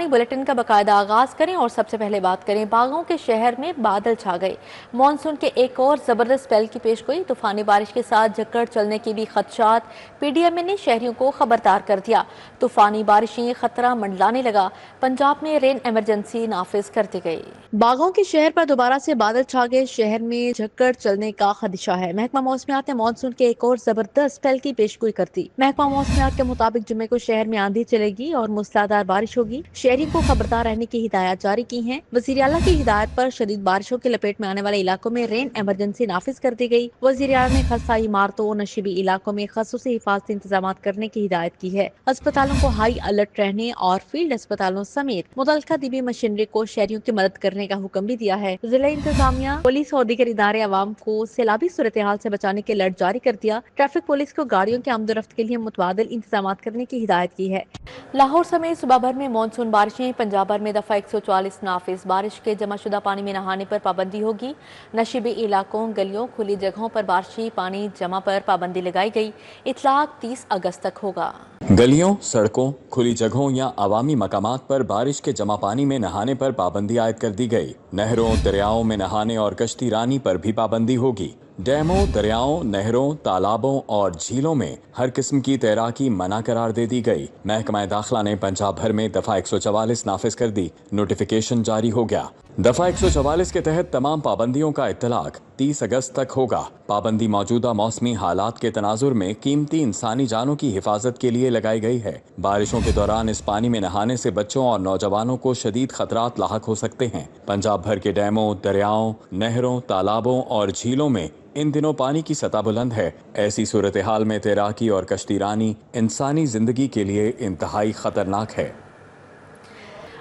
Bulletin کا باقاعدہ آغاز کریں اور سب سے پہلے بات کریں باغوں کے شہر میں بادل چھا گئے۔ مانسون کے ایک اور زبردست اسپیل کی پیشگوئی، طوفانی بارش کے ساتھ جھکڑ چلنے کے بھی خدشات۔ پی ڈی ایم اے نے شہریوں کو خبردار کر دیا، طوفانی بارشیں خطرہ منڈلانے لگا۔ پنجاب میں رین ایمرجنسی نافذ کر دی گئی۔ باغوں کے شہر پر دوبارہ سے بادل چھا گئے، شہر میں جھکڑ چلنے کا خدشہ ہے۔ محکمہ موسمیات نے مانسون کے ایک اور زبردست اسپیل کی پیشگوئی کر دی۔ محکمہ موسمیات کے مطابق جمعے کو شہر میں آندھی چلے گی اور موسلادھار بارش ہوگی۔ شہریوں کو خبردار رہنے کی ہدایات جاری کی ہیں۔ وزیر اعلیٰ کی ہدایت پر شدید بارشوں کی لپیٹ میں آنے والے علاقوں میں رین ایمرجنسی نافذ کر دی گئی۔ وزیر اعلیٰ نے خستہ عمارتوں اور نشیبی علاقوں میں خصوصی حفاظتی انتظامات کرنے کی ہدایت کی ہے۔ اسپتالوں کو ہائی الرٹ رہنے اور فیلڈ اسپتالوں سمیت متعلقہ طبی مشینری کو شہریوں کی مدد کرنے کا حکم بھی دیا ہے۔ ضلع انتظامیہ، پولیس اور دیگر ادارے عوام کو سیلابی صورتحال سے بچانے کے الرٹ جاری کر دیا۔ ٹریفک پولیس کو گاڑیوں کے آمد و رفت کے لیے متبادل انتظامات کرنے کی ہدایت کی ہے۔ لاہور سمیت صوبہ بھر میں مانسون بارشیں، پنجاب بھر میں دفعہ 144 نافذ۔ بارش کے جمع شدہ پانی میں نہانے پر پابندی ہوگی۔ نشیبی علاقوں، گلیوں، کھلی جگہوں پر بارشی پانی جمع پر پابندی لگائی گئی۔ اطلاق 30 اگست تک ہوگا۔ گلیوں، سڑکوں، کھلی جگہوں یا عوامی مقامات پر بارش کے جمع پانی میں نہانے پر پابندی عائد کر دی گئی۔ نہروں، دریاؤں میں نہانے اور کشتی رانی پر بھی پابندی ہوگی۔ ڈیموں، دریاؤں، نہروں، تالابوں اور جھیلوں میں ہر قسم کی تیراکی منع قرار دے دی گئی۔ محکمہ داخلہ نے پنجاب بھر میں دفعہ 144 نافذ کر دی۔ نوٹیفیکیشن جاری ہو گیا۔ دفعہ 144 کے تحت تمام پابندیوں کا اطلاق 30 اگست تک ہوگا۔ پابندی موجودہ موسمی حالات کے تناظر میں قیمتی انسانی جانوں کی حفاظت کے لیے لگائی گئی ہے۔ بارشوں کے دوران اس پانی میں نہانے سے بچوں اور نوجوانوں کو شدید خطرات لاحق ہو سکتے ہیں۔ پنجاب بھر کے ڈیموں، دریاؤں، نہروں، تالابوں اور جھیلوں میں ان دنوں پانی کی سطح بلند ہے۔ ایسی صورتحال میں تیراکی اور کشتی رانی انسانی زندگی کے لیے انتہائی خطرناک ہے۔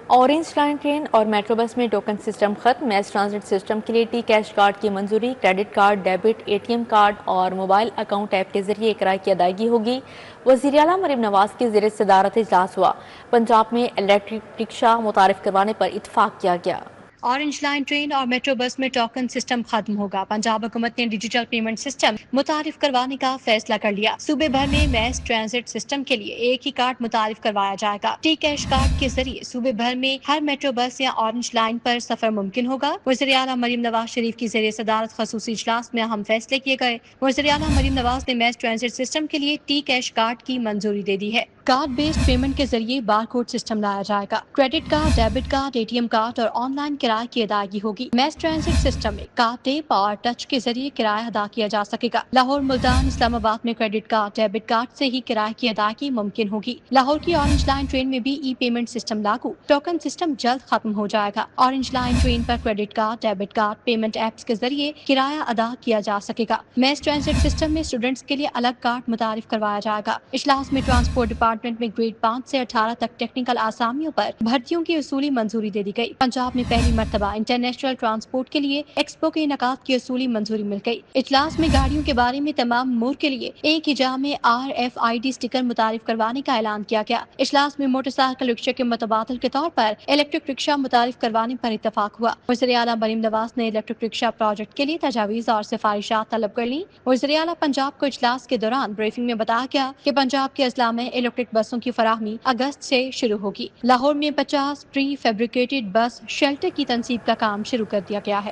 اورنج لائن ٹرین اور میٹرو بس میں ٹوکن سسٹم ختم۔ میس ٹرانزٹ سسٹم کے لیے ٹی کیش کارڈ کی منظوری۔ Credit card, debit, A T M card اور موبائل اکاؤنٹ ایپ کے ذریعے کرائے کی ادائیگی ہوگی۔ وزیر اعلیٰ مریم نواز کی زیر صدارت اجلاس ہوا۔ پنجاب میں الیکٹرک رکشہ متعارف کروانے پر اتفاق کیا گیا۔ اورنج لائن ٹرین اور میٹرو بس میں ٹوکن سسٹم ختم ہوگا۔ پنجاب حکومت نے ڈیجیٹل پیمنٹ سسٹم متعارف کروانے کا فیصلہ کر لیا۔ صوبے بھر میں میس ٹرانزٹ سسٹم کے لیے ایک ہی کارڈ متعارف کروایا جائے گا۔ ٹی کیش کارڈ کے ذریعے صوبے بھر میں ہر میٹرو بس یا اورنج لائن پر سفر ممکن ہوگا۔ وزیر اعلیٰ مریم نواز شریف کی زیر صدارت خصوصی اجلاس میں اہم فیصلے کیے گئے۔ وزیر اعلیٰ مریم نواز نے میس ٹرانزٹ سسٹم کے لیے ٹی کیش کارڈ کی منظوری دے دی ہے۔ کارڈ بیسڈ پیمنٹ کے ذریعے بار کوڈ سسٹم لایا جائے گا۔ Credit card, debit card, A T M card اور آن لائن کرائے کی ادائیگی ہوگی۔ میس ٹرانزٹ سسٹم میں کارڈ ٹیپ اور ٹچ کے ذریعے کرایہ ادا کیا جا سکے گا۔ لاہور، ملتان، اسلام آباد میں کریڈٹ کارڈ، ڈیبٹ کارڈ سے ہی کرایہ کی ادائیگی ممکن ہوگی۔ لاہور کی اورنج لائن ٹرین میں بھی ای پیمنٹ سسٹم لاگو۔ ٹوکن سسٹم جلد ختم ہو جائے گا۔ اورنج لائن ٹرین پر credit card, debit card, payment apps کے ذریعے کرایہ ادا کیا جا سکے گا۔ میس ٹرانزٹ سسٹم میں اسٹوڈنٹس کے لیے الگ کارڈ متعارف کروایا جائے گا۔ اجلاس میں ٹرانسپورٹ ڈپارٹمنٹ میں گریڈ 5 سے 18 تک ٹیکنیکل آسامیوں پر بھرتیوں کی اصولی منظوری دے دی گئی۔ پنجاب میں پہلی مرتبہ انٹرنیشنل ٹرانسپورٹ کے لیے ایکسپو کے انعقاد کی اصولی منظوری مل گئی۔ اجلاس میں گاڑیوں کے بارے میں تمام امور کے لیے ایک ہی جا میں RFID اسٹیکر متعارف کروانے کا اعلان کیا گیا۔ اجلاس میں موٹر سائیکل رکشے کے متبادل کے طور پر الیکٹرک رکشہ متعارف کروانے پر اتفاق ہوا۔ وزیر اعلیٰ مریم نواز نے الیکٹرک رکشہ پروجیکٹ کے لیے تجاویز اور سفارشات طلب کر لیں۔ وزیر اعلیٰ پنجاب کو اجلاس کے دوران بریفنگ میں بتایا گیا کہ پنجاب کے اضلاع میں الیکٹرک بسوں کی فراہمی اگست سے شروع ہوگی۔ لاہور میں 50 پری فیبریکیٹڈ بس شیلٹر کی تنصیب کا کام شروع کر دیا گیا ہے۔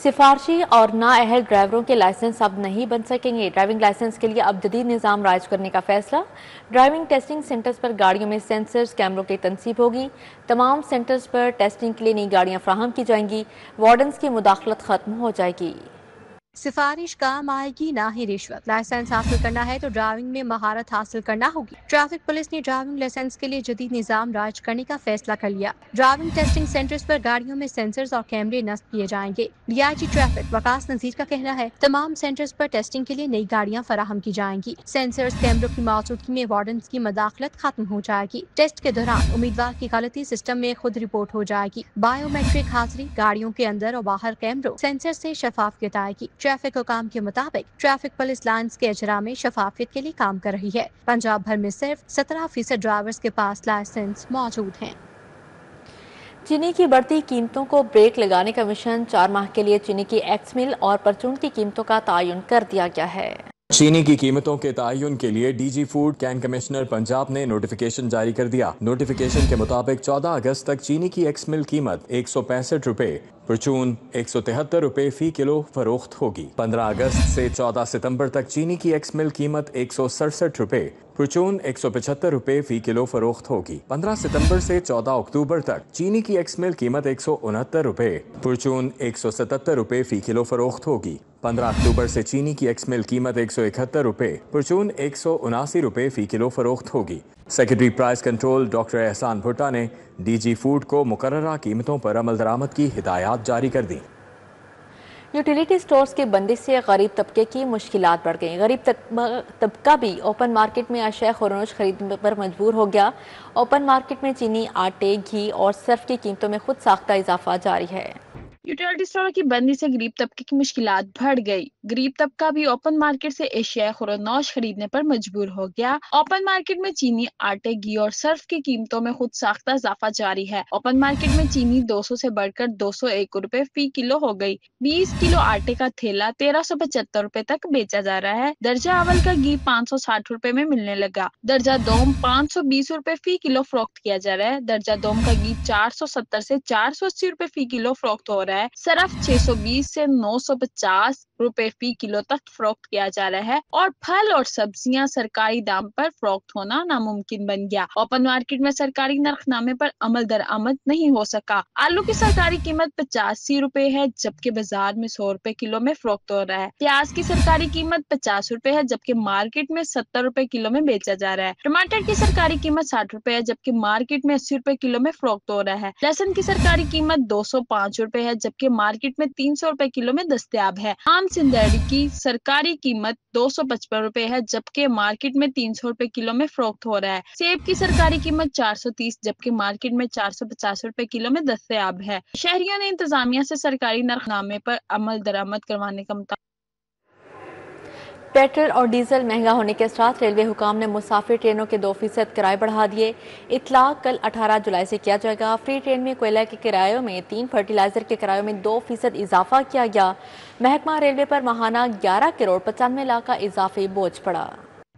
سفارشی اور نااہل ڈرائیوروں کے لائسنس اب نہیں بن سکیں گے۔ ڈرائیونگ لائسنس کے لیے اب جدید نظام رائج کرنے کا فیصلہ۔ ڈرائیونگ ٹیسٹنگ سینٹرز پر گاڑیوں میں سینسرز، کیمروں کی تنصیب ہوگی۔ تمام سینٹرز پر ٹیسٹنگ کے لیے نئی گاڑیاں فراہم کی جائیں گی۔ وارڈنز کی مداخلت ختم ہو جائے گی۔ سفارش کام آئے گی نہ ہی رشوت۔ لائسنس حاصل کرنا ہے تو ڈرائیونگ میں مہارت حاصل کرنا ہوگی۔ ٹریفک پولیس نے ڈرائیونگ لائسنس کے لیے جدید نظام رائج کرنے کا فیصلہ کر لیا۔ ڈرائیونگ ٹیسٹنگ سینٹرز پر گاڑیوں میں سینسرز اور کیمرے نصب کیے جائیں گے۔ DIG ٹریفک وقاص نذیر کا کہنا ہے تمام سینٹرز پر ٹیسٹنگ کے لیے نئی گاڑیاں فراہم کی جائیں گی۔ سینسرز، کیمروں کی موجودگی میں وارڈنز کی مداخلت ختم ہو جائے گی۔ ٹیسٹ کے دوران امیدوار کی غلطی سسٹم میں خود رپورٹ ہو جائے گی۔ بایو میٹرک حاضری، گاڑیوں کے اندر اور باہر کیمروں، سینسر سے شفافیت آئے گی۔ ٹریفک حکام کے مطابق ٹریفک پولیس لائنز کے اجرا میں شفافیت کے لیے کام کر رہی ہے۔ پنجاب بھر میں صرف 17% ڈرائیورز کے پاس لائسنس موجود ہیں۔ چینی کی بڑھتی قیمتوں کو بریک لگانے کا مشن 4 ماہ کے لیے چینی کی ایکس مل اور پرچون کی قیمتوں کا تعین کر دیا گیا ہے۔ चीनी की कीमतों के तयन के लिए DG food can commissioner Punjab ने नोटिफिकेशन जारी कर दिया। नोटिफिकेशन के मुताबिक 14 अगस्त तक चीनी की एक्स मिल कीमत 165 रुपए, परचून 173 रुपए फी किलो फरोख्त होगी। 15 अगस्त से 14 सितंबर तक चीनी की एक्स मिल कीमत 167 रुपए, परचून 175 रुपए फी किलो फरोख्त होगी। 15 सितंबर से 14 अक्टूबर तक चीनी की एक्स मिल कीमत 169 रुपए, परचून 177 रुपए फी किलो फरोख्त होगी। 15 अक्टूबर से चीनी की एक्स मिल कीमत 171 रुपए, परचून 179 रुपए फी किलो फरोख्त होगी। सेक्रेटरी प्राइस कंट्रोल डॉक्टर एहसान भुट्टा ने डीजी फूड को मुकर्ररा कीमतों पर अमल दरामद की हिदायत जारी कर दी। यूटिलिटी स्टोर्स की बंदी से गरीब तबके की मुश्किलात बढ़ गई। गरीब तबका भी ओपन मार्केट में अशिया खुरनोश खरीदने पर मजबूर हो गया। ओपन मार्केट में चीनी, आटे, घी और सर्फ की कीमतों में खुद साख्ता इजाफा जारी है। यूटिलिटी स्टोर की बंदी से गरीब तबके की मुश्किलात बढ़ गई। गरीब तबका भी ओपन मार्केट से एशिया खुरनोश खरीदने पर मजबूर हो गया। ओपन मार्केट में चीनी, आटे, घी और सर्फ की कीमतों में खुद साख्ता इजाफा जारी है। ओपन मार्केट में चीनी 200 से बढ़कर 201 रुपए फी किलो हो गई। 20 किलो आटे का थैला 1375 रुपए तक बेचा जा रहा है। दर्जा अवल का घी 560 रुपए में मिलने लगा। दर्जा दोम 520 रुपए फी किलो फरोख्त किया जा रहा है। दर्जा दोम का घी 470 से 480 रुपए फी किलो फरोख्त हो रहा है। सरफ 620 से 950 रुपए फी किलो तक फरोख्त किया जा रहा है और फल और सब्जियां सरकारी दाम पर फरोख्त होना नामुमकिन बन गया। ओपन मार्केट में सरकारी नरखनामे पर अमल दरामद नहीं हो सका। आलू की सरकारी कीमत 85 रुपए है, जबकि बाजार में 100 रुपए किलो में फरोख्त हो रहा है। प्याज की सरकारी कीमत 50 रुपए है, जबकि मार्केट में 70 रुपए किलो में बेचा जा रहा है। टमाटर की सरकारी कीमत 60 रुपए है, जबकि मार्केट में 80 रुपए किलो में फरोख्त हो रहा है। लहसुन की सरकारी कीमत 205 रुपए है, जबकि मार्केट में 300 रुपए किलो में दस्तयाब है। आम सिंदड़ी की सरकारी कीमत 255 रुपए है, जबकि मार्केट में 300 रुपए किलो में फरोख्त हो रहा है। सेब की सरकारी कीमत 430, जबकि मार्केट में 450 रुपए किलो में दस्तयाब है। शहरियों ने इंतजामिया से सरकारी नरखनामे पर अमल दरामद करवाने का मुताबिक पेट्रोल और डीजल महंगा होने के साथ रेलवे हुकाम ने मुसाफिर ट्रेनों के 2% किराए बढ़ा दिए। इतलाक कल 18 जुलाई से किया जाएगा। फ्री ट्रेन में कोयला के किरायों में 3, फर्टिलाइजर के किरायों में 2% इजाफा किया गया। महकमा रेलवे पर माहाना 11 करोड़ 95 लाख का इजाफी बोझ पड़ा।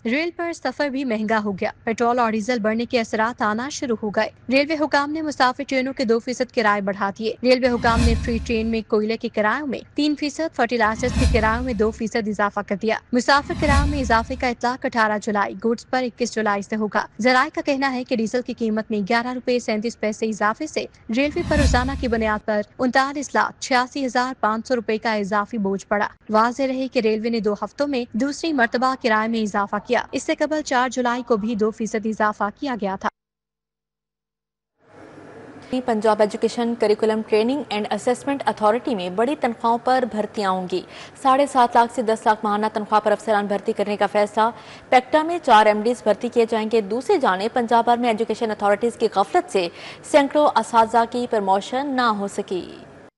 रेल पर सफर भी महंगा हो गया। पेट्रोल और डीजल बढ़ने के असरात आना शुरू हो गए। रेलवे हुकाम ने मुसाफिर ट्रेनों के 2% किराए बढ़ा दिए। रेलवे हुकाम ने फ्री ट्रेन में कोयले के किरायों में 3%, फर्टिलाइजर्स के किरायों में 2% इजाफा कर दिया। मुसाफिर किरायों में इजाफे का इतलाक 18 जुलाई, गुड्स पर 21 जुलाई से होगा। जराये का कहना है कि डीजल की कीमत में 11 रुपए 37 पैसे इजाफे से रेलवे पर रोजाना की बुनियाद पर 39,86,500 रुपए का इजाफी बोझ पड़ा। वाज़ेह रहे कि रेलवे ने 2 हफ्तों में दूसरी मर्तबा किराए में इजाफा किया। इससे कबल 4 जुलाई को भी 2% इजाफा किया गया था। Punjab education curriculum training and assessment authority में बड़ी तनख्वाहों पर भर्तियां होंगी। 7.5 लाख से 10 लाख माहाना तनख्वाह पर अफसरान भर्ती करने का फैसला। पेक्टा में 4 MDs भर्ती किए जाएंगे। दूसरी जाने पंजाब भर में एजुकेशन अथॉरिटीज की गफलत से सैकड़ों असातिज़ा की प्रमोशन ना हो सकी।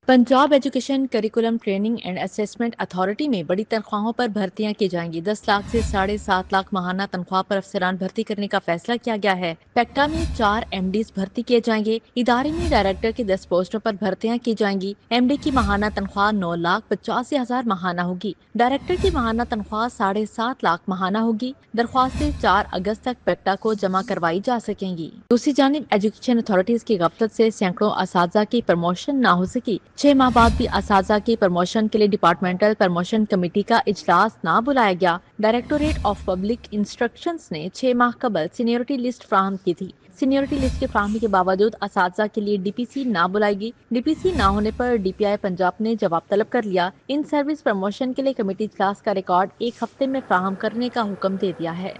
Punjab education curriculum training and assessment authority में बड़ी तनख्वाहों पर भर्तियां की जाएंगी। 10 लाख से 7.5 लाख माहाना तनख्वाह पर अफसरान भर्ती करने का फैसला किया गया है। पेक्टा में 4 MDs भर्ती किए जाएंगे। इदारे में डायरेक्टर के 10 पोस्टों पर भर्तियां की जाएंगी। MD की माहाना तनख्वाह 9,85,000 माहाना होगी। डायरेक्टर की माहाना तनख्वाह 7.5 लाख माहाना होगी। दरख्वास्तें 4 अगस्त तक पेक्टा को जमा करवाई जा सकेंगी। दूसरी जानिब एजुकेशन अथॉरिटीज की गफलत से सैकड़ों असातिज़ा की प्रमोशन न हो सकी। 6 माह बाद भी असातिज़ा की प्रमोशन के लिए डिपार्टमेंटल प्रमोशन कमेटी का इजलास ना बुलाया गया। डायरेक्टोरेट ऑफ पब्लिक इंस्ट्रक्शंस ने 6 माह कबल सीनियरिटी लिस्ट फ्राहम की थी। सीनियरिटी लिस्ट की फ्राहमी के बावजूद असातिज़ा के लिए DPC ना बुलाएगी। DPC ना होने पर DPI पंजाब ने जवाब तलब कर लिया। इन सर्विस प्रमोशन के लिए कमेटी इजलास का रिकॉर्ड 1 हफ्ते में फ्राहम करने का हुक्म दे दिया है।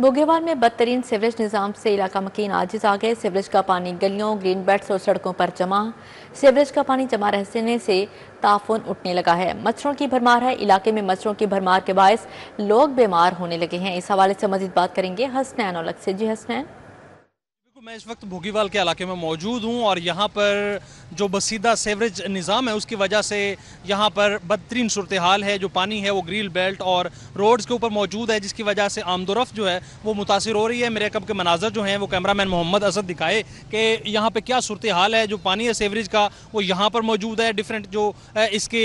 बोगेवाल में बदतरीन सीवरेज निज़ाम से इलाका मकीन आजिज आ गए। सीवरेज का पानी गलियों, ग्रीन बेल्ट्स और सड़कों पर जमा। सीवरेज का पानी जमा रहने से ताफून उठने लगा है। मच्छरों की भरमार है। इलाके में मच्छरों की भरमार के बायस लोग बीमार होने लगे हैं। इस हवाले से मजीद बात करेंगे हसनैन औलख से। जी हसनैन। मैं इस वक्त भोगीवाल के इलाके में मौजूद हूं और यहाँ पर जो बसीदा सेवरेज निज़ाम है उसकी वजह से यहाँ पर बदतरीन सूरत हाल है। जो पानी है वो ग्रिल बेल्ट और रोड्स के ऊपर मौजूद है, जिसकी वजह से आमदोरफ्त जो है वो मुतासिर हो रही है। मेरे कब के मनाजर जो हैं वो कैमरामैन मोहम्मद असद दिखाए कि यहाँ पे क्या सूरत हाल है। जो पानी है सेवरेज का वो यहाँ पर मौजूद है। डिफरेंट जो इसके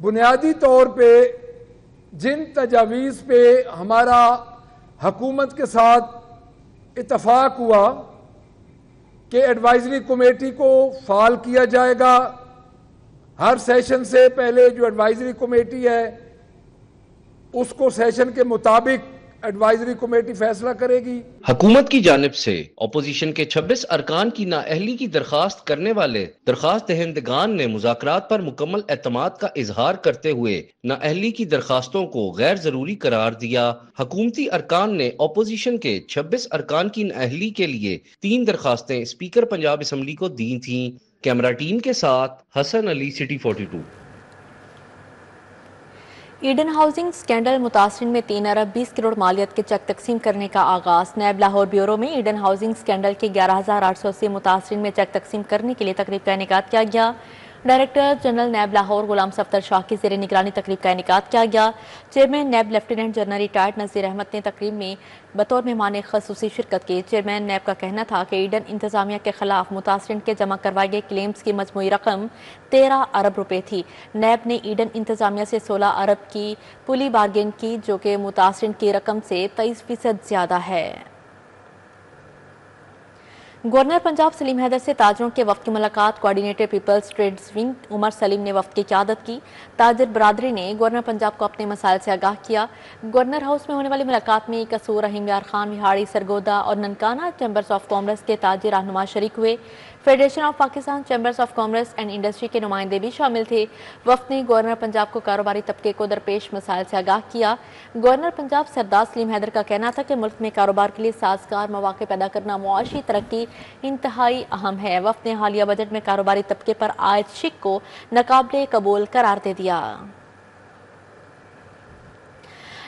बुनियादी तौर पे जिन तजावीज़ पे हमारा हुकूमत के साथ इत्तफाक हुआ कि एडवाइजरी कमेटी को फाल किया जाएगा, हर सेशन से पहले जो एडवाइजरी कमेटी है उसको सेशन के मुताबिक एडवाइजरी कमेटी फैसला करेगी। हुकूमत की जानिब से अपोजिशन के 26 अरकान की नाअहली की दरखास्त करने वाले दरखास्त दहिंदगान ने मुज़ाकरात पर मुकम्मल एतमाद का इजहार करते हुए नाअहली की दरखास्तों को गैर जरूरी करार दिया। हुकूमती अरकान ने अपोजिशन के 26 अरकान की नाअहली के लिए 3 दरखास्तें स्पीकर पंजाब असम्बली को दी थीं। कैमरा टीम के साथ Hassan Ali, city 42। Eden housing scandal मुतासरीन में 3 अरब 20 करोड़ मालियत के चेक तकसीम करने का आगाज। नैब लाहौर ब्यूरो में ईडन हाउसिंग स्कैंडल के 11,880 मुतासरीन में चेक तकसीम करने के लिए तकरीब का इनेकाद किया गया। डायरेक्टर जनरल नैब लाहौर गुलाम सफ्तर शाह की ज़ेर निगरानी तकरीब का इनेकाद किया गया। चेयरमैन नैब लेफ्टिनेंट जनरल रिटायर्ड नज़ीर अहमद ने तकरीब में बतौर मेहमान ख़ुसूसी शिरकत की। चेयरमैन नैब का कहना था कि ईडन इंतजामिया के खिलाफ मुतासरीन के जमा करवाए गए क्लेम्स की मजमूई रकम 13 अरब रुपए थी। नैब ने ईडन इंतजामिया से 16 अरब की पुली बार्गेन की, जो कि मुतासरीन की रकम से 23% ज़्यादा है। गवर्नर पंजाब सलीम हैदर से ताजरों के वफ्द की मुलाकात। Coordinator people's trades wing Umar Salim ने वफ्द की क़यादत की। ताजर बरादरी ने गवर्नर पंजाब को अपने मसाइल से आगाह किया। गवर्नर हाउस में होने वाली मुलाकात में कसूर, रहीम यार खान, विहाड़ी, सरगोदा और ननकाना चैम्बर्स ऑफ कॉमर्स के ताजिर रहनुमा शरीक हुए। Federation of Pakistan chambers of commerce and industry के नुमाइंदे भी शामिल थे। वफ्द ने गवर्नर पंजाब को कारोबारी तबके को दरपेश मसाइल से आगाह किया। गवर्नर पंजाब सरदार सलीम हैदर का कहना था कि मुल्क में कारोबार के लिए साजगार मौके पैदा करना मुआशी तरक्की इंतहाई अहम है। वफ्द ने हालिया बजट में कारोबारी तबके पर आयद शिक को नाकाबिले कबूल करार दे दिया।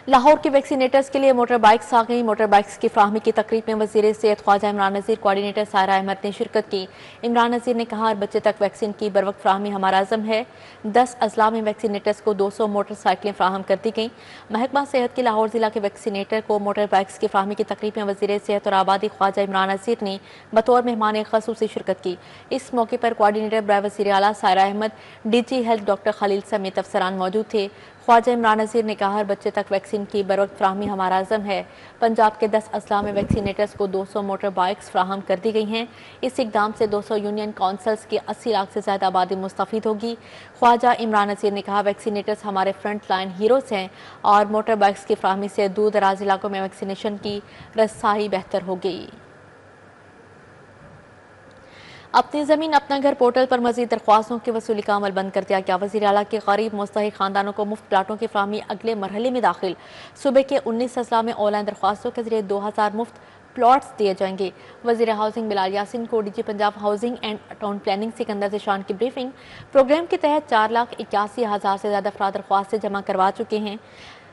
लाहौर के वैक्सीनेटर्स के लिए मोटर बाइक्स आ गई। मोटर बाइक्स की फ्राहमी की तकरीब में वज़ीर सेहत ख्वाजा इमरान नज़ीर, कोऑर्डिनेटर सायरा अहमद ने शिरकत की। इमरान नज़ीर ने कहा, हर बच्चे तक वैक्सीन की बर वक्त फ्राहमी हमारा अज़म है। 10 अजला में वैक्सीनेटर्स को 200 मोटरसाइकिलें फ्राहम कर दी गई। महकमा सेहत के लाहौर ज़िला के वैक्सीनेटर को मोटर बाइक्स की फ्राहमी की तकरीब में वज़ीर सेहत और आबादी ख्वाजा इमरान नज़ीर ने बतौर मेहमान ख़ुसूसी शिरकत की। इस मौके पर कोऑर्डिनेटर बराए वज़ीर आला Saira Ahmed, DG health doctor Khalil समेत अफसरान मौजूद थे। ख्वाजा इमरान नज़ीर ने कहा, हर बच्चे तक वैक्सीन की बर वक्त फ्राहमी हमारा अज़म है। पंजाब के 10 अजला में वैक्सीनेटर्स को 200 मोटर बाइक्स फ्राहम कर दी गई हैं। इस इकदाम से 200 यूनियन काउंसिल्स की 80 लाख से ज़्यादा आबादी मुस्तफ़ीद होगी। ख्वाजा इमरान नज़ीर ने कहा, वैक्सीनेटर्स हमारे फ्रंट लाइन हीरोज़ हैं और मोटर बाइक्स की फ्राहमी से दूर दराज इलाकों में वैक्सीनेशन की रसाई बेहतर हो गई। अपनी ज़मीन अपना घर पोर्टल पर मज़ीद दरख्वास्तों की वसूली का अमल बंद कर दिया गया। वज़ीर आला के गरीब मुस्तहिक़ ख़ानदानों को मुफ्त प्लाटों की फ्राहमी अगले मरहले में दाखिल। सूबे के 19 अजला में ऑनलाइन दरख्वास्तों के जरिए 2000 मुफ्त प्लॉट्स दिए जाएंगे। वज़ीर हाउसिंग बिलाल यासिन को DG Punjab housing and town planning Sikandar Zeeshan की ब्रीफिंग। प्रोग्राम के तहत 4,81,000 से ज़्यादा अफराद दरख्वास्तें जमा करवा चुके हैं,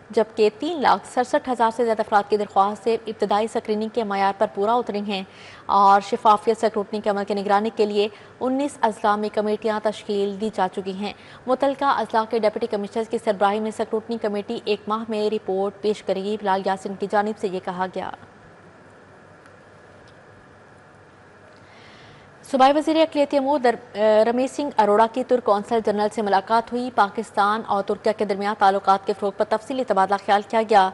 जबकि 3,67,000 से ज़्यादा अफराद की दरख्वास्तें इब्तदाई स्क्रीनिंग के मयार पर पूरा उतरी हैं और शफाफियत स्क्रूटनी के अमल की निगरानी के लिए 19 अजला में कमेटियाँ तश्कील दी जा चुकी हैं। मुतलका अजला के डिप्टी कमिश्नर की सरबराही में स्क्रूटनी कमेटी 1 माह में रिपोर्ट पेश करेगी। बिलाल यासिन की जानिब से ये कहा गया। सूबाई वज़ीर अक़लियती अमूर रमेश सिंह अरोड़ा की तुर्क कौंसल जनरल से मुलाकात हुई। पाकिस्तान और तुर्किया के दरमियान ताल्लुकात के फ़रोग़ पर तफसीली तबादला ख्याल किया गया।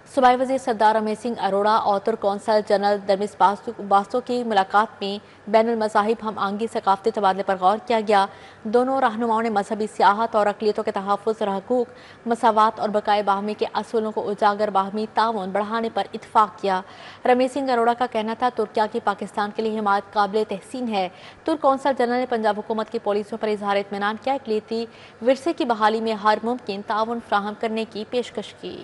सूबाई वज़ीर सरदार रमेश सिंह अरोड़ा और तुर्क कौंसल जनरल दरमिस बासो की मुलाकात में बैनुल मज़ाहिब हम आंगी सकाफ़ती तबादले पर गौर किया गया। दोनों रहनुमाओं ने मजहबी सियाहत और अक़लियतों के तहफ़्फ़ुज़ और हकूक़, मसावात और बकाए बाहमी के असूलों को उजागर बाहमी ताउन बढ़ाने पर इत्फ़ाक़ किया। रमेश सिंह अरोड़ा का कहना था, तुर्किया की पाकिस्तान के लिए हिमायत काबिल तहसीन है। तुर्क कौंसल जनरल ने पंजाब हुकूमत की पॉलिसियों पर इज़हार इत्मीनान किया। अक़लियती विरसे की बहाली में हर मुमकिन ताउन फ़राहम करने की पेशकश की।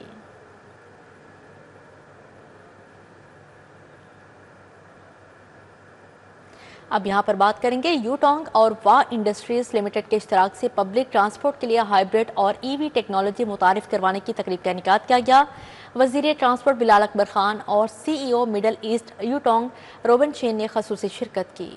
अब यहाँ पर बात करेंगे यूटोंग और वाह इंडस्ट्रीज लिमिटेड के इश्तराक से पब्लिक ट्रांसपोर्ट के लिए हाइब्रिड और EV टेक्नोलॉजी मुतारिफ करवाने की तकरीब का इनेकाद किया गया। वज़ीर ट्रांसपोर्ट बिलाल अकबर खान और CEO Middle East Yutong Roban Shen ने ख़ुसूसी शिरकत की।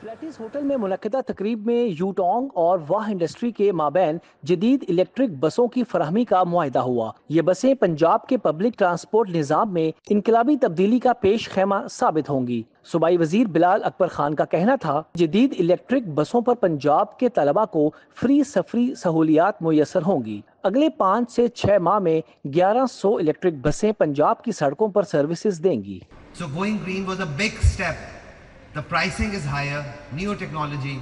فلیٹیز ہوٹل میں منعقدہ تقریب میں یوٹونگ اور واہ انڈسٹری کے مابین جدید الیکٹرک بسوں کی فراہمی کا معاہدہ ہوا۔ یہ بسیں پنجاب کے پبلک ٹرانسپورٹ نظام میں انقلابی تبدیلی کا پیش خیمہ ثابت ہوں گی۔ صوبائی وزیر بلال اکبر خان کا کہنا تھا جدید الیکٹرک بسوں پر پنجاب کے طلبہ کو فری سفری سہولیات میسر ہوں گی۔ اگلے 5 سے 6 ماہ میں 1100 الیکٹرک بسیں پنجاب کی سڑکوں پر سروسز دیں گی۔ So going green was a big step. The pricing is higher, new technology,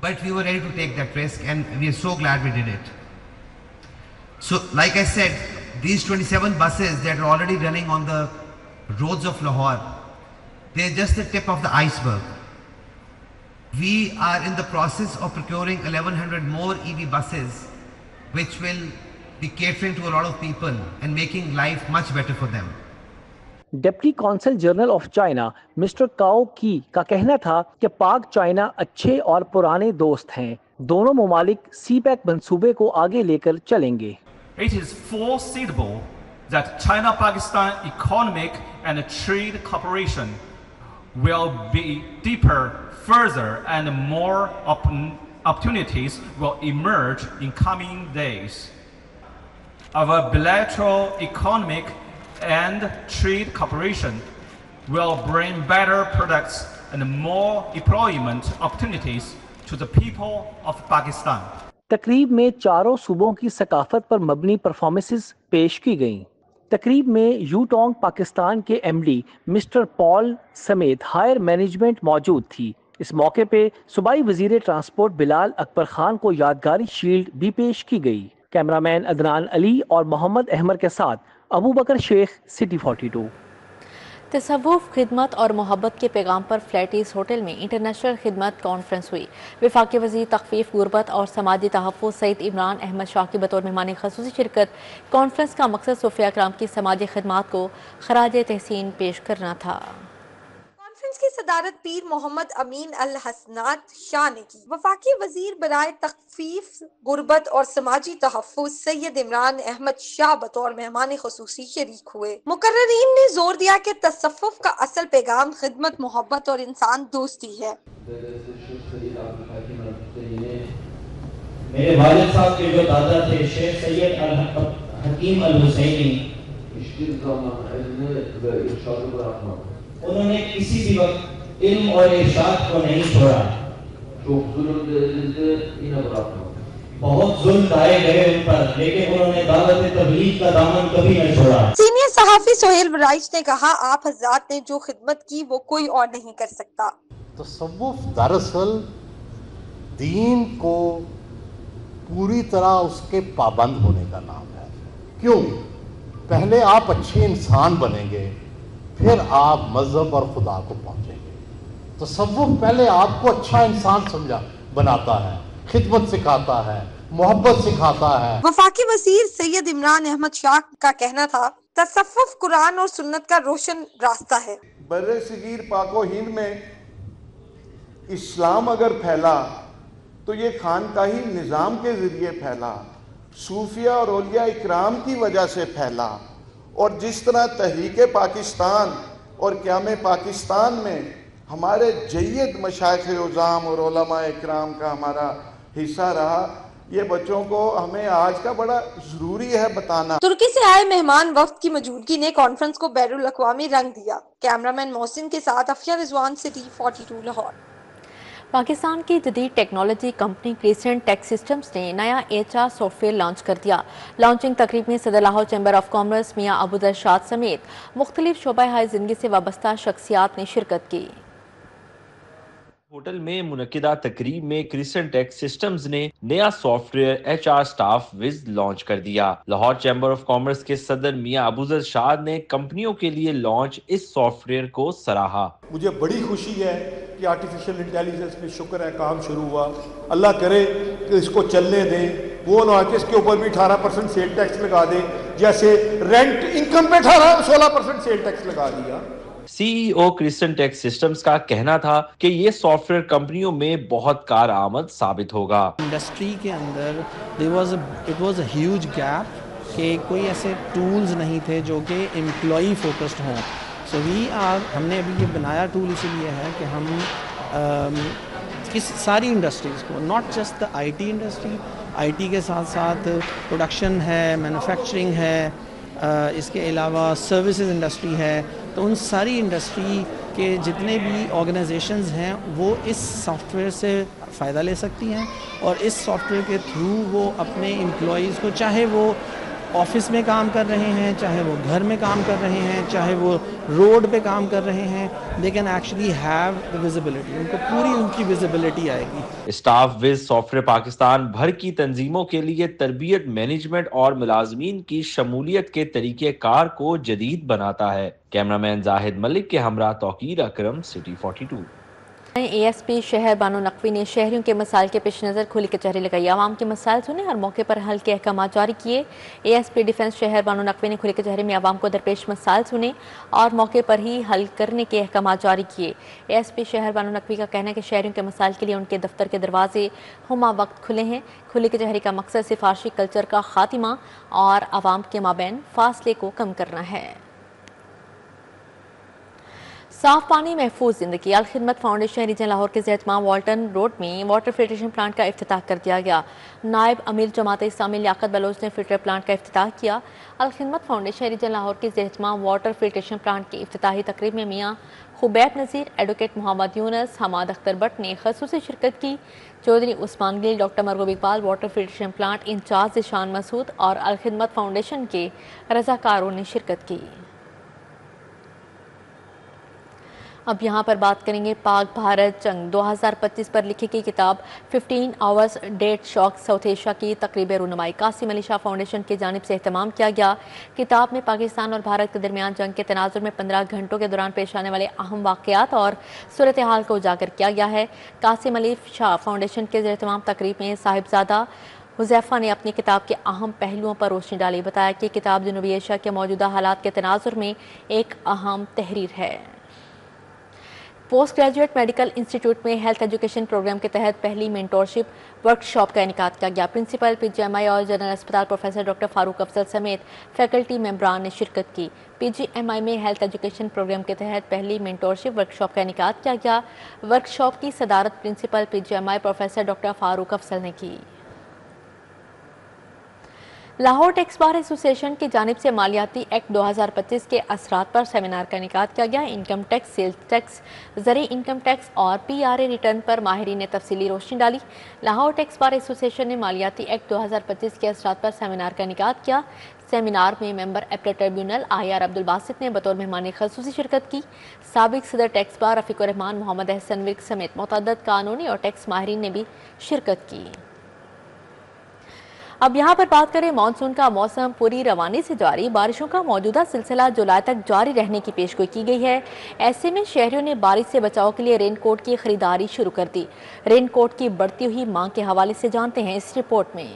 but we were ready to take that risk and we are so glad we did it. So like I said, these 27 buses that are already running on the roads of Lahore, they're just the tip of the iceberg. We are in the process of procuring 1100 more EV buses which will be catering to a lot of people and making life much better for them. Deputy consul general of China mister Cao کی کا کہنا تھا کہ پاک China اچھے اور پرانے دوست ہیں۔ دونوں ممالک سی پیک منصوبے کو آگے لے کر چلیں گے۔ It is foreseeable that China-Pakistan economic and trade cooperation will be deeper, further, and more opportunities will emerge in coming days. Our bilateral economic and trade cooperation will bring better products and more employment opportunities to the people of Pakistan. تقریب میں چاروں صوبوں کی ثقافت پر مبنی performances پیش کی گئیں۔ تقریب میں یوٹونگ پاکستان کے ایم ڈی مسٹر پال سمیت ہائر مینجمنٹ موجود تھی۔ اس موقع پہ صوبائی وزیر ٹرانسپورٹ بلال اکبر خان کو یادگاری شیلڈ بھی پیش کی گئی۔ کیمرامین عدنان علی اور محمد احمد کے ساتھ ابو بکر شیخ، سٹی 42۔ تصوف، خدمت اور محبت کے پیغام پر فلیٹیز ہوٹل میں انٹرنیشنل خدمت کانفرنس ہوئی۔ وفاقی وزیر تخفیف، غربت اور سماجی تحفظ سید عمران احمد شاہ کی بطور مہمان خصوصی شرکت۔ کانفرنس کا مقصد صوفیاء کرام کی سماجی خدمات کو خراج تحسین پیش کرنا تھا۔ کانفرنس کی صدارت پیر محمد امین الحسنات شاہ نے کی۔ وفاقی وزیر برائے تخفیف، غربت اور سماجی تحفظ سید عمران احمد شاہ بطور مہمان خصوصی شریک ہوئے۔ مقررین نے زور دیا کہ تصوف کا اصل پیغام خدمت، محبت اور انسان دوستی ہے۔ میرے والد صاحب کے جو دادا تھے شیخ سید حکیم الحسینی، انہوں نے کسی بھی وقت علم اور ارشاد کو نہیں چھوڑا۔ بہت ظلم ڈھائے گئے ان پر، لیکن انہوں نے دعوت تبلیغ کا دامن کبھی نہ چھوڑا۔ سینئر صحافی سہیل ورائچ نے کہا، آپ حضرات نے جو خدمت کی وہ کوئی اور نہیں کر سکتا۔ تصوف دراصل دین کو پوری طرح اس کے پابند ہونے کا نام ہے۔ کیوں؟ پہلے آپ اچھے انسان بنیں گے، پھر آپ مذہب اور خدا کو پہنچیں گے۔ تصوف پہلے آپ کو اچھا انسان بناتا ہے، خدمت سکھاتا ہے، محبت سکھاتا ہے۔ وفاقی وزیر سید عمران احمد شاہ کا کہنا تھا، تصوف قرآن اور سنت کا روشن راستہ ہے۔ بر صغیر پاک و ہند میں اسلام اگر پھیلا تو یہ خانقاہی نظام کے ذریعے پھیلا، صوفیہ اور اولیاء اکرام کی وجہ سے پھیلا، اور جس طرح تحریک پاکستان اور قیام پاکستان میں ہمارے جید مشائخ عظام اور علماء اکرام کا ہمارا حصہ رہا، یہ بچوں کو ہمیں آج کا بڑا ضروری ہے بتانا۔ ترکی سے آئے مہمان وفد کی موجودگی نے کانفرنس کو بین الاقوامی رنگ دیا۔ کیمرامین محسن کے ساتھ افیہ رضوان، سٹی 42 لاہور۔ پاکستان کی جدید ٹیکنالوجی کمپنی کریسنٹ ٹیک سسٹمز نے نیا HR سافٹ ویئر لانچ کر دیا۔ لانچنگ تقریب میں صدر لاہور چیمبر آف کامرس میاں ابوذر سمیت مختلف شعبہ ہائے زندگی سے وابستہ شخصیات نے شرکت کی۔ ہوٹل میں منعقدہ تقریب میں کریسنٹ ٹیک سسٹمز نے نیا soft where HR staff was launch کر دیا۔ لاہور چیمبر آف کامرس کے صدر میاں ابوذر شاد نے کمپنیوں کے لیے لانچ اس سافٹ ویئر کو سراہا۔ مجھے بڑی خوشی ہے کہ آرٹیفیشل انٹیلیجنس میں شکر ہے کام شروع ہوا، اللہ کرے کہ اس کو چلنے دیں، وہ نہ کہ اس کے اوپر بھی 18% سیل ٹیکس لگا دیں، جیسے رینٹ انکم پہ 16% سیل ٹیکس لگا دیا۔ CEO کریسنٹ ٹیک سسٹمز کا کہنا تھا کہ یہ سافٹ ویئر کمپنیوں میں بہت کارآمد ثابت ہوگا۔ انڈسٹری کے اندر it was a huge gap کہ کوئی ایسے ٹولز نہیں تھے جو کہ امپلائی فوکسڈ ہوں۔ سو ہم نے ابھی یہ بنایا ٹول اسی لیے ہے کہ ہم किस सारी इंडस्ट्रीज़ को, not just the IT industry, IT के साथ साथ प्रोडक्शन है, मैन्युफैक्चरिंग है, इसके अलावा सर्विसेज इंडस्ट्री है, तो उन सारी इंडस्ट्री के जितने भी ऑर्गेनाइजेशंस हैं वो इस सॉफ्टवेयर से फ़ायदा ले सकती हैं और इस सॉफ्टवेयर के थ्रू वो अपने एम्प्लॉइज़ को, चाहे वो ऑफिस में काम कर रहे हैं, चाहे वो घर में काम कर रहे हैं, चाहे वो रोड पे काम कर रहे हैं, they can actually have the visibility, उनको पूरी उनकी विजिबिलिटी आएगी। स्टाफ विज सॉफ्टवेयर पाकिस्तान भर की तंजीमों के लिए तरबियत, मैनेजमेंट और मुलाजमीन की शमूलियत के तरीके कार को जदीद बनाता है। कैमरामैन जाहिद मलिक के हमरा तौकीर अकरम, सिटी 42। एएसपी शहर बानो नकवी ने शहरियों के मसाइल के पेश नज़र खुली कचहरी लगाई, आवाम के मसाइल सुने और मौके पर हल के अहकाम जारी किए। एएसपी डिफेंस शहर बानो नकवी ने खुली कचहरी में आवाम को दरपेश मसाइल सुने और मौके पर ही हल करने के अहकाम जारी किए। एएसपी शहर बानो नकवी का कहना है कि शहरियों के मसाइल के लिए उनके दफ्तर के दरवाजे हुमा वक्त खुले हैं। खुली कचहरी का मकसद सिफारशी कल्चर का खात्मा और आवाम के माबैन फासले को कम करना है। साफ पानी महफूज जिंदगी, अल खिदमत फाउंडेशन रीजन लाहौर के ज़ेहतमाम वाल्टन रोड में वाटर फिल्ट्रेशन प्लांट का इफ्तिताह कर दिया गया। नायब अमीर जमात इस्लामी लियाकत बलोच ने फिल्टर प्लांट का इफ्तिताह किया। अल खिदमत फाउंडेशन रीजन लाहौर के ज़ेहतमाम वाटर फिल्ट्रेशन प्लांट की इफ्तिताही तकरीब में मियाँ खुबैब नज़ीर, एडवोकेट मोहम्मद यूनस, हमाद अख्तर भट्ट ने खसूसी शिरकत की। Chaudhry Usman Gill, doctor Marghoob Iqbal, water filtration plant incharge Ishan Masood और अल खिदमत फाउंडेशन के रज़ाकारों ने शिरकत की। अब यहाँ पर बात करेंगे पाक भारत जंग 2025 पर लिखी गई किताब 15 hours that shook South Asia की तकरीब रुनुमाई कासिम अली शाह फाउंडेशन की जानिब से एहतमाम किया गया। किताब में पाकिस्तान और भारत के दरमियान जंग के तनाजुर में 15 घंटों के दौरान पेश आने वाले अहम वाक़यात और सूरत हाल को उजागर किया गया है। कासिम अली शाह फाउंडेशन के एहतमाम तकरीब में साहिबजादा हुज़ैफ़ा ने अपनी किताब के अहम पहलुओं पर रोशनी डाली। बताया कि किताब जनूबी एशिया के मौजूदा हालात के तनाजुर में एक अहम तहरीर है। पोस्ट ग्रेजुएट मेडिकल इंस्टीट्यूट में हेल्थ एजुकेशन प्रोग्राम के तहत पहली मेंटोरशिप वर्कशॉप का इनेकाद किया गया। प्रिंसिपल पीजीएमआई और जनरल अस्पताल प्रोफेसर डॉक्टर फारूक अफजल समेत फैकल्टी मेंबरान ने शिरकत की। पीजीएमआई में हेल्थ एजुकेशन प्रोग्राम के तहत पहली मेंटोरशिप वर्कशॉप का इनेकाद किया गया। वर्कशॉप की सदारत principal PGMI professor doctor Farooq Afzal ने की। लाहौर टैक्स बार एसोसिएशन की जानिब से मालियाती एक्ट 2025 के असरात पर सेमिनार का इनेकाद किया गया। इनकम टैक्स, सेल्स टैक्स, ज़री इनकम टैक्स और पीआरए रिटर्न पर माहिरीन ने तफसीली रोशनी डाली। लाहौर टैक्स बार एसोसिएशन ने मालियाती एक्ट 2025 के असरात पर सेमिनार का इनेकाद किया। सेमिनार में member appellate tribunal IR Abdul Basit ने बतौर मेहमान खसूसी शिरकत की। साबिक सदर टैक्स बार रफीकुर रहमान, मोहम्मद अहसन विर्क समेत मुतअद्दिद कानूनी और टैक्स माहिरीन ने भी शिरकत की। अब यहाँ पर बात करें मानसून का मौसम पूरी रवानी से जारी बारिशों का मौजूदा सिलसिला जुलाई तक जारी रहने की पेशगोई की गई है। ऐसे में शहरियों ने बारिश से बचाव के लिए रेनकोट की खरीदारी शुरू कर दी। रेनकोट की बढ़ती हुई मांग के हवाले से जानते हैं इस रिपोर्ट में।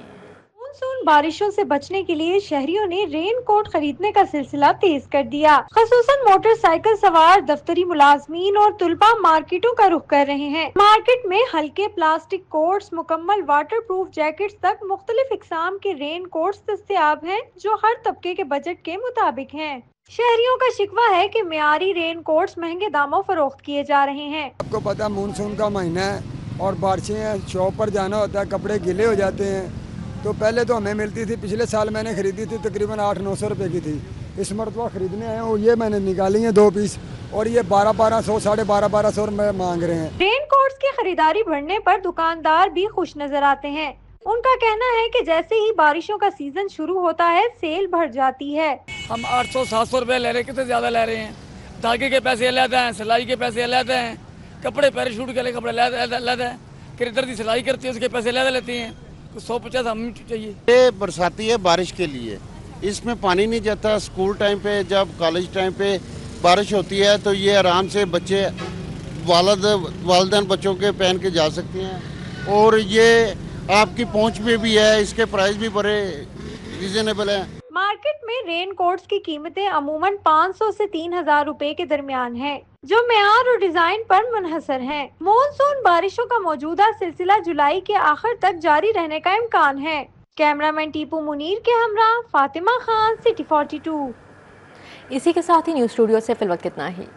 मानसून बारिशों से बचने के लिए शहरियों ने रेन कोट खरीदने का सिलसिला तेज कर दिया। खसूसन मोटरसाइकिल सवार, दफ्तरी मुलाजमीन और तुलबा मार्केटों का रुख कर रहे हैं। मार्केट में हल्के प्लास्टिक कोट्स, मुकम्मल वाटर प्रूफ जैकेट्स तक मुख्तलिफ इकसाम के रेन कोट्स दस्तयाब हैं जो हर तबके के बजट के मुताबिक हैं। शहरियों का शिकवा है कि मियारी रेन कोट्स महंगे दामों फरोख्त किए जा रहे हैं। आपको पता मानसून का महीना है और बारिशें, शॉप पर जाना होता है, कपड़े गीले हो जाते हैं। तो पहले तो हमें मिलती थी, पिछले साल मैंने खरीदी थी तकरीबन 800-900 रुपए की थी। इस मरतबा खरीदने आए और ये मैंने निकाली है 2 पीस और ये 1200-1200, 1250 रुपए मांग रहे हैं। रेन कोट्स की खरीदारी बढ़ने पर दुकानदार भी खुश नजर आते हैं। उनका कहना है कि जैसे ही बारिशों का सीजन शुरू होता है सेल बढ़ जाती है। हम 800-700 रुपए ले रहे हैं, कितने ज्यादा ले रहे हैं। धागे के पैसे अलग हैं, सिलाई के पैसे अलग हैं, कपड़े पैराशूट के लिए कपड़े अलग हैं, खरीदार की सिलाई करती है उसके पैसे अलग लेती हैं। 150 हम चाहिए। ये बरसाती है बारिश के लिए, इसमें पानी नहीं जाता। स्कूल टाइम पे, जब कॉलेज टाइम पे बारिश होती है तो ये आराम से बच्चे वालिदैन बच्चों के पहन के जा सकते हैं और ये आपकी पहुंच में भी है। इसके प्राइस भी बड़े रीजनेबल है। मार्केट में रेन कोट्स की कीमतें अमूमन 500 से 3000 रुपए के दरमियान है, जो मेयार और डिजाइन पर मुनहसर है। मॉनसून बारिशों का मौजूदा सिलसिला जुलाई के आखिर तक जारी रहने का इम्कान है। कैमरामैन टीपू मुनीर के हमरा फातिमा खान, सिटी 42। इसी के साथ ही न्यूज़ स्टूडियो से फिलवक्त इतना ही।